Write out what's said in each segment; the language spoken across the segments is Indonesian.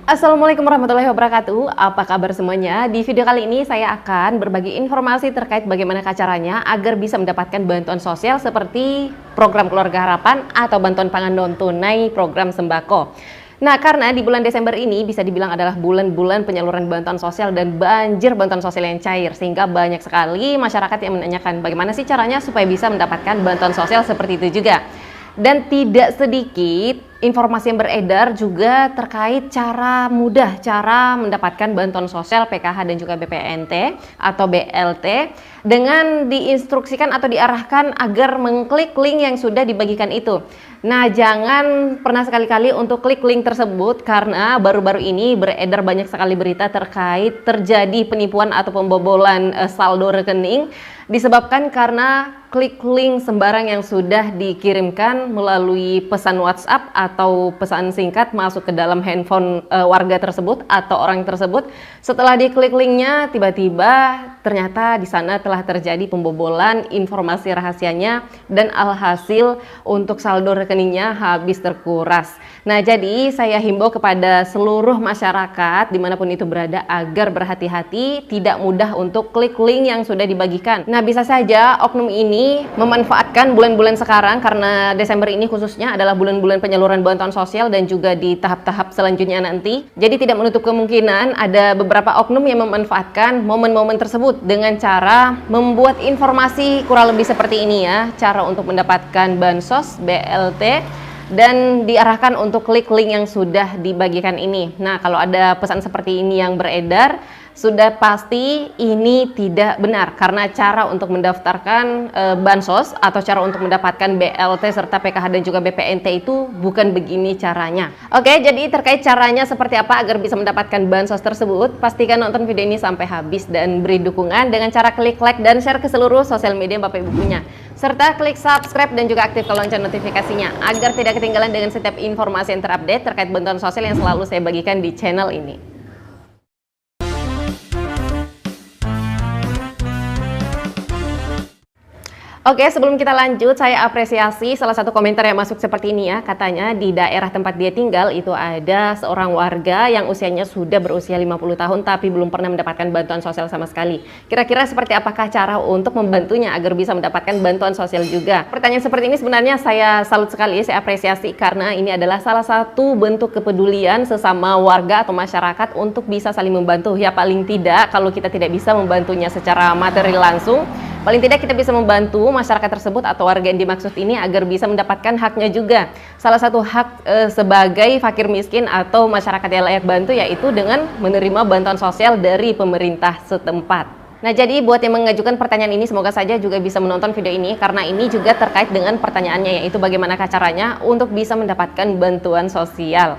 Assalamualaikum warahmatullahi wabarakatuh. Apa kabar semuanya? Di video kali ini saya akan berbagi informasi terkait bagaimana caranya agar bisa mendapatkan bantuan sosial seperti program Keluarga Harapan atau bantuan pangan non-tunai program sembako. Nah, karena di bulan Desember ini bisa dibilang adalah bulan-bulan penyaluran bantuan sosial dan banjir bantuan sosial yang cair, sehingga banyak sekali masyarakat yang menanyakan bagaimana sih caranya supaya bisa mendapatkan bantuan sosial seperti itu juga. Dan tidak sedikit informasi yang beredar juga terkait cara mudah cara mendapatkan bantuan sosial PKH dan juga BPNT atau BLT dengan diinstruksikan atau diarahkan agar mengklik link yang sudah dibagikan itu. Nah, jangan pernah sekali-kali untuk klik link tersebut karena baru-baru ini beredar banyak sekali berita terkait terjadi penipuan atau pembobolan saldo rekening disebabkan karena klik link sembarang yang sudah dikirimkan melalui pesan WhatsApp atau pesan singkat masuk ke dalam handphone warga tersebut atau orang tersebut. Setelah diklik linknya, tiba-tiba ternyata di sana telah terjadi pembobolan informasi rahasianya dan alhasil untuk saldo rekeningnya habis terkuras. Nah, jadi saya himbau kepada seluruh masyarakat dimanapun itu berada agar berhati-hati, tidak mudah untuk klik link yang sudah dibagikan. Nah, bisa saja oknum ini memanfaatkan bulan-bulan sekarang karena Desember ini khususnya adalah bulan-bulan penyaluran bantuan sosial dan juga di tahap-tahap selanjutnya nanti. Jadi tidak menutup kemungkinan ada beberapa oknum yang memanfaatkan momen-momen tersebut dengan cara membuat informasi kurang lebih seperti ini ya, cara untuk mendapatkan bansos, BLT, dan diarahkan untuk klik link yang sudah dibagikan ini. Nah, kalau ada pesan seperti ini yang beredar, sudah pasti ini tidak benar karena cara untuk mendaftarkan bansos atau cara untuk mendapatkan BLT serta PKH dan juga BPNT itu bukan begini caranya. Oke, jadi terkait caranya seperti apa agar bisa mendapatkan bansos tersebut, pastikan nonton video ini sampai habis dan beri dukungan dengan cara klik like dan share ke seluruh sosial media Bapak Ibu punya. Serta klik subscribe dan juga aktifkan lonceng notifikasinya agar tidak ketinggalan dengan setiap informasi yang terupdate terkait bantuan sosial yang selalu saya bagikan di channel ini. Oke, sebelum kita lanjut, saya apresiasi salah satu komentar yang masuk seperti ini ya. Katanya di daerah tempat dia tinggal itu ada seorang warga yang usianya sudah berusia 50 tahun tapi belum pernah mendapatkan bantuan sosial sama sekali. Kira-kira seperti apakah cara untuk membantunya agar bisa mendapatkan bantuan sosial juga? Pertanyaan seperti ini sebenarnya saya salut sekali, saya apresiasi karena ini adalah salah satu bentuk kepedulian sesama warga atau masyarakat untuk bisa saling membantu. Ya paling tidak kalau kita tidak bisa membantunya secara materi langsung, paling tidak kita bisa membantu masyarakat tersebut atau warga yang dimaksud ini agar bisa mendapatkan haknya juga. Salah satu hak sebagai fakir miskin atau masyarakat yang layak bantu yaitu dengan menerima bantuan sosial dari pemerintah setempat. Nah, jadi buat yang mengajukan pertanyaan ini semoga saja juga bisa menonton video ini karena ini juga terkait dengan pertanyaannya yaitu bagaimana caranya untuk bisa mendapatkan bantuan sosial.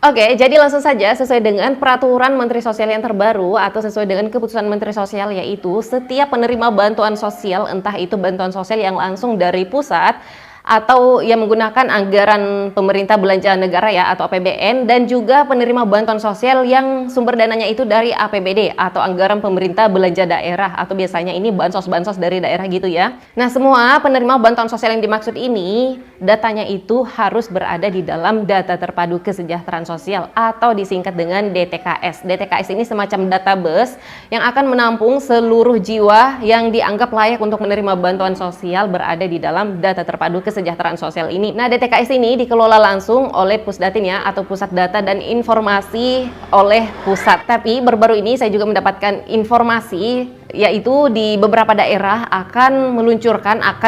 Oke, jadi langsung saja sesuai dengan peraturan Menteri Sosial yang terbaru atau sesuai dengan keputusan Menteri Sosial yaitu setiap penerima bantuan sosial entah itu bantuan sosial yang langsung dari pusat atau yang menggunakan anggaran pemerintah belanja negara ya atau APBN dan juga penerima bantuan sosial yang sumber dananya itu dari APBD atau anggaran pemerintah belanja daerah atau biasanya ini bansos-bansos dari daerah gitu ya. Nah, semua penerima bantuan sosial yang dimaksud ini datanya itu harus berada di dalam data terpadu kesejahteraan sosial atau disingkat dengan DTKS. DTKS ini semacam database yang akan menampung seluruh jiwa yang dianggap layak untuk menerima bantuan sosial berada di dalam data terpadu kesejahteraan sosial ini. Nah, DTKS ini dikelola langsung oleh Pusdatin ya atau Pusat Data dan Informasi oleh pusat. Tapi baru-baru ini saya juga mendapatkan informasi yaitu di beberapa daerah akan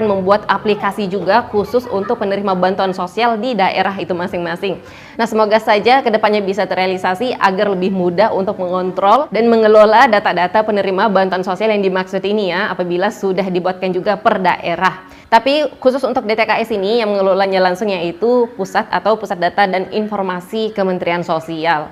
membuat aplikasi juga khusus untuk penerima bantuan sosial di daerah itu masing-masing. Nah, semoga saja kedepannya bisa terrealisasi agar lebih mudah untuk mengontrol dan mengelola data-data penerima bantuan sosial yang dimaksud ini ya apabila sudah dibuatkan juga per daerah. Tapi khusus untuk DTKS ini yang mengelolanya langsung yaitu Pusat atau Pusat Data dan Informasi Kementerian Sosial.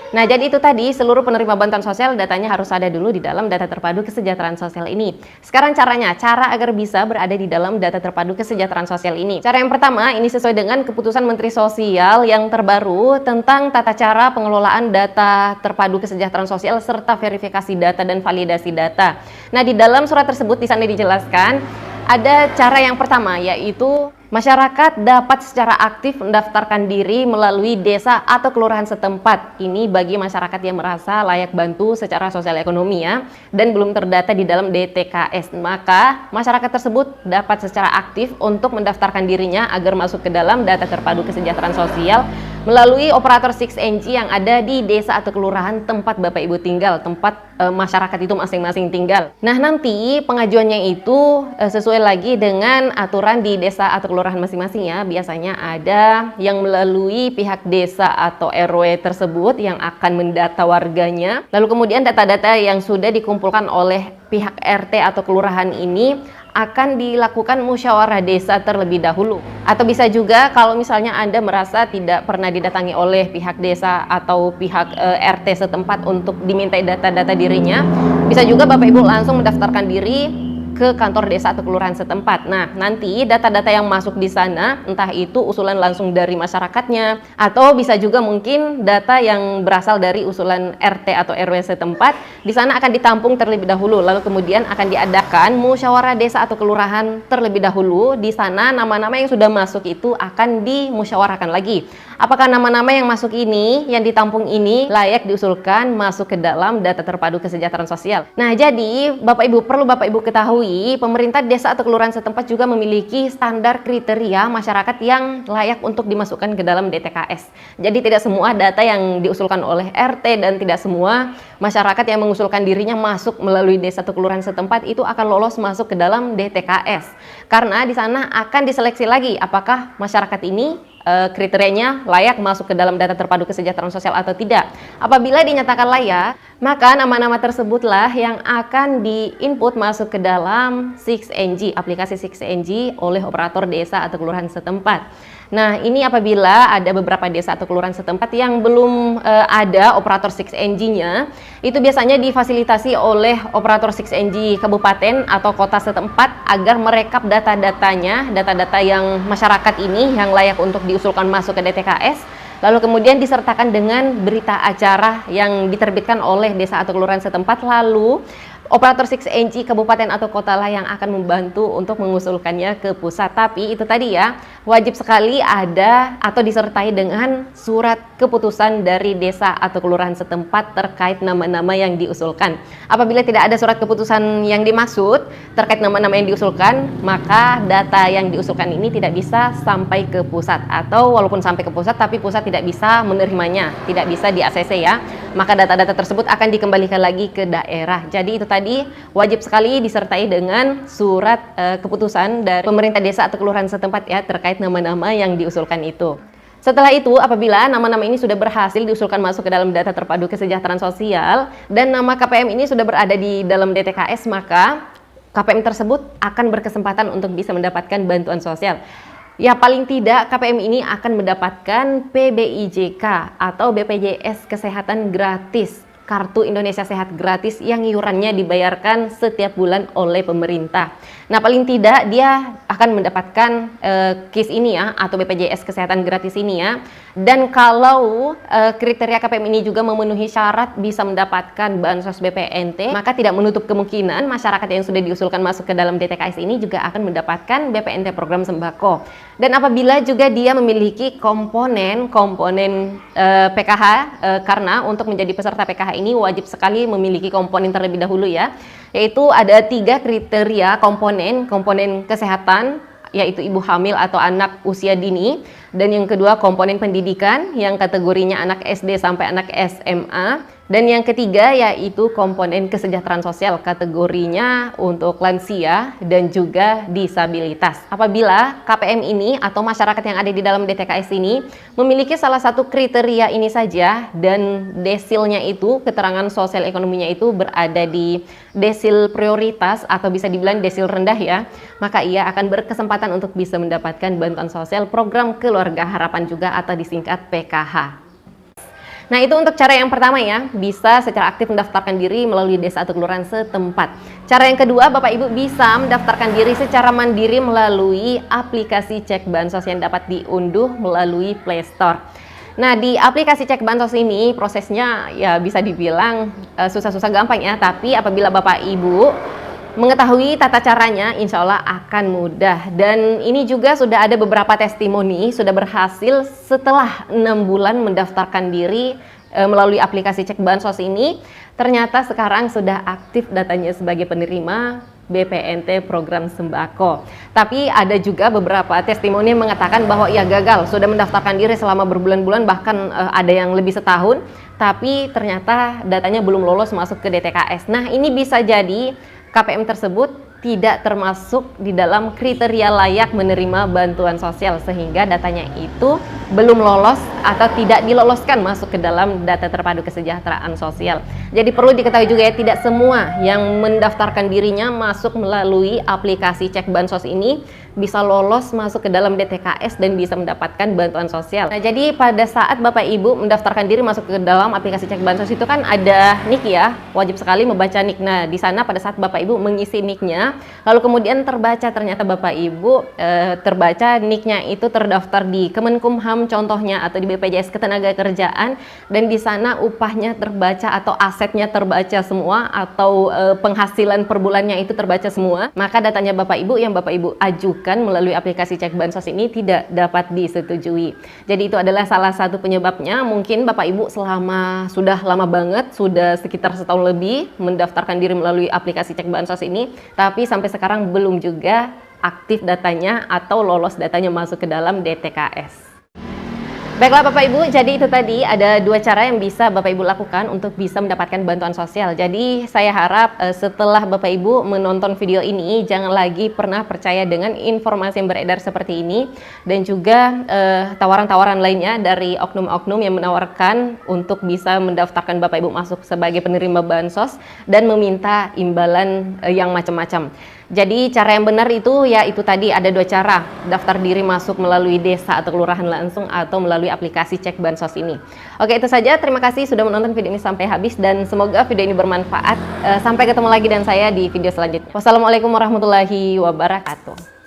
Nah, jadi itu tadi seluruh penerima bantuan sosial datanya harus ada dulu di dalam data terpadu kesejahteraan sosial ini. Sekarang cara agar bisa berada di dalam data terpadu kesejahteraan sosial ini. Cara yang pertama ini sesuai dengan keputusan Menteri Sosial yang terbaru tentang tata cara pengelolaan data terpadu kesejahteraan sosial serta verifikasi data dan validasi data. Nah, di dalam surat tersebut di sana dijelaskan ada cara yang pertama yaitu Masyarakat dapat secara aktif mendaftarkan diri melalui desa atau kelurahan setempat. Ini bagi masyarakat yang merasa layak bantu secara sosial ekonomi ya, dan belum terdata di dalam DTKS. Maka masyarakat tersebut dapat secara aktif untuk mendaftarkan dirinya agar masuk ke dalam data terpadu kesejahteraan sosial melalui operator 6NG yang ada di desa atau kelurahan tempat Bapak Ibu tinggal, tempat masyarakat itu masing-masing tinggal. Nah, nanti pengajuannya itu sesuai lagi dengan aturan di desa atau kelurahan masing-masing ya. Biasanya ada yang melalui pihak desa atau RW tersebut yang akan mendata warganya. Lalu kemudian data-data yang sudah dikumpulkan oleh pihak RT atau kelurahan ini akan dilakukan musyawarah desa terlebih dahulu. Atau bisa juga kalau misalnya Anda merasa tidak pernah didatangi oleh pihak desa atau pihak RT setempat untuk dimintai data-data dirinya, bisa juga Bapak Ibu langsung mendaftarkan diri ke kantor desa atau kelurahan setempat. Nah, nanti data-data yang masuk di sana, entah itu usulan langsung dari masyarakatnya, atau bisa juga mungkin data yang berasal dari usulan RT atau RW setempat, di sana akan ditampung terlebih dahulu, lalu kemudian akan diadakan musyawarah desa atau kelurahan terlebih dahulu. Di sana nama-nama yang sudah masuk itu akan dimusyawarahkan lagi. Apakah nama-nama yang masuk ini, yang ditampung ini, layak diusulkan masuk ke dalam data terpadu kesejahteraan sosial. Nah, jadi Bapak Ibu perlu Bapak Ibu ketahui, pemerintah desa atau kelurahan setempat juga memiliki standar kriteria masyarakat yang layak untuk dimasukkan ke dalam DTKS. Jadi tidak semua data yang diusulkan oleh RT dan tidak semua masyarakat yang mengusulkan dirinya masuk melalui desa atau kelurahan setempat itu akan lolos masuk ke dalam DTKS. Karena di sana akan diseleksi lagi apakah masyarakat ini kriterianya layak masuk ke dalam data terpadu kesejahteraan sosial atau tidak. Apabila dinyatakan layak, maka nama-nama tersebutlah yang akan diinput masuk ke dalam 6NG, aplikasi 6NG oleh operator desa atau kelurahan setempat. Nah, ini apabila ada beberapa desa atau kelurahan setempat yang belum ada operator 6NG-nya, itu biasanya difasilitasi oleh operator 6NG kabupaten atau kota setempat agar merekap data-datanya, data-data yang masyarakat ini yang layak untuk diusulkan masuk ke DTKS, lalu kemudian disertakan dengan berita acara yang diterbitkan oleh desa atau kelurahan setempat, lalu operator 6NG kabupaten atau kota lah yang akan membantu untuk mengusulkannya ke pusat. Tapi itu tadi ya, wajib sekali ada atau disertai dengan surat keputusan dari desa atau kelurahan setempat terkait nama-nama yang diusulkan. Apabila tidak ada surat keputusan yang dimaksud terkait nama-nama yang diusulkan, maka data yang diusulkan ini tidak bisa sampai ke pusat, atau walaupun sampai ke pusat tapi pusat tidak bisa menerimanya, tidak bisa di ACC ya. Maka data-data tersebut akan dikembalikan lagi ke daerah. Jadi itu tadi wajib sekali disertai dengan surat keputusan dari pemerintah desa atau kelurahan setempat ya terkait nama-nama yang diusulkan itu. Setelah itu, apabila nama-nama ini sudah berhasil diusulkan masuk ke dalam data terpadu kesejahteraan sosial dan nama KPM ini sudah berada di dalam DTKS, maka KPM tersebut akan berkesempatan untuk bisa mendapatkan bantuan sosial. Ya, paling tidak KPM ini akan mendapatkan PBIJK atau BPJS Kesehatan gratis, Kartu Indonesia Sehat gratis yang iurannya dibayarkan setiap bulan oleh pemerintah. Nah, paling tidak dia akan mendapatkan KIS ini ya, atau BPJS Kesehatan gratis ini ya. Dan kalau kriteria KPM ini juga memenuhi syarat bisa mendapatkan bansos BPNT, maka tidak menutup kemungkinan masyarakat yang sudah diusulkan masuk ke dalam DTKS ini juga akan mendapatkan BPNT program sembako. Dan apabila juga dia memiliki komponen PKH, karena untuk menjadi peserta PKH ini wajib sekali memiliki komponen terlebih dahulu ya, yaitu ada 3 kriteria komponen kesehatan, yaitu ibu hamil atau anak usia dini, dan yang kedua komponen pendidikan yang kategorinya anak SD sampai anak SMA, dan yang ketiga yaitu komponen kesejahteraan sosial kategorinya untuk lansia dan juga disabilitas. Apabila KPM ini atau masyarakat yang ada di dalam DTKS ini memiliki salah satu kriteria ini saja dan desilnya itu, keterangan sosial ekonominya itu berada di desil prioritas atau bisa dibilang desil rendah ya, maka ia akan berkesempatan untuk bisa mendapatkan bantuan sosial program keluarga harapan juga atau disingkat PKH. Nah, itu untuk cara yang pertama ya, bisa secara aktif mendaftarkan diri melalui desa atau kelurahan setempat. Cara yang kedua, Bapak Ibu bisa mendaftarkan diri secara mandiri melalui aplikasi Cek Bansos yang dapat diunduh melalui Play Store. Nah, di aplikasi Cek Bansos ini prosesnya ya bisa dibilang susah-susah gampang ya, tapi apabila Bapak Ibu Mengetahui tata caranya insya Allah akan mudah. Dan ini juga sudah ada beberapa testimoni sudah berhasil setelah 6 bulan mendaftarkan diri melalui aplikasi Cek Bansos ini. Ternyata sekarang sudah aktif datanya sebagai penerima BPNT program sembako. Tapi ada juga beberapa testimoni yang mengatakan bahwa ia gagal, sudah mendaftarkan diri selama berbulan-bulan, bahkan ada yang lebih setahun, tapi ternyata datanya belum lolos masuk ke DTKS. Nah, ini bisa jadi KPM tersebut tidak termasuk di dalam kriteria layak menerima bantuan sosial, sehingga datanya itu belum lolos atau tidak diloloskan masuk ke dalam data terpadu kesejahteraan sosial. Jadi perlu diketahui juga ya, tidak semua yang mendaftarkan dirinya masuk melalui aplikasi Cek Bansos ini bisa lolos masuk ke dalam DTKS dan bisa mendapatkan bantuan sosial. Nah, jadi pada saat Bapak Ibu mendaftarkan diri masuk ke dalam aplikasi Cek Bansos itu kan ada NIK ya, wajib sekali membaca NIK. Nah, di sana pada saat Bapak Ibu mengisi NIK-nya, lalu kemudian terbaca ternyata Bapak Ibu terbaca NIK-nya itu terdaftar di Kemenkumham contohnya atau di BPJS Ketenagakerjaan, dan di sana upahnya terbaca atau asetnya terbaca semua atau penghasilan per bulannya itu terbaca semua, maka datanya Bapak Ibu yang Bapak Ibu ajukan melalui aplikasi Cek Bansos ini tidak dapat disetujui. Jadi itu adalah salah satu penyebabnya. Mungkin Bapak Ibu sudah lama banget, sudah sekitar setahun lebih mendaftarkan diri melalui aplikasi Cek Bansos ini, tapi sampai sekarang belum juga aktif datanya atau lolos datanya masuk ke dalam DTKS. Baiklah Bapak Ibu, jadi itu tadi ada 2 cara yang bisa Bapak Ibu lakukan untuk bisa mendapatkan bantuan sosial. Jadi saya harap setelah Bapak Ibu menonton video ini, jangan lagi pernah percaya dengan informasi yang beredar seperti ini, dan juga tawaran-tawaran lainnya dari oknum-oknum yang menawarkan untuk bisa mendaftarkan Bapak Ibu masuk sebagai penerima bansos dan meminta imbalan yang macam-macam. Jadi cara yang benar itu ya itu tadi, ada 2 cara, daftar diri masuk melalui desa atau kelurahan langsung atau melalui aplikasi Cek Bansos ini. Oke, itu saja, terima kasih sudah menonton video ini sampai habis dan semoga video ini bermanfaat. Sampai ketemu lagi dan saya di video selanjutnya. Wassalamualaikum warahmatullahi wabarakatuh.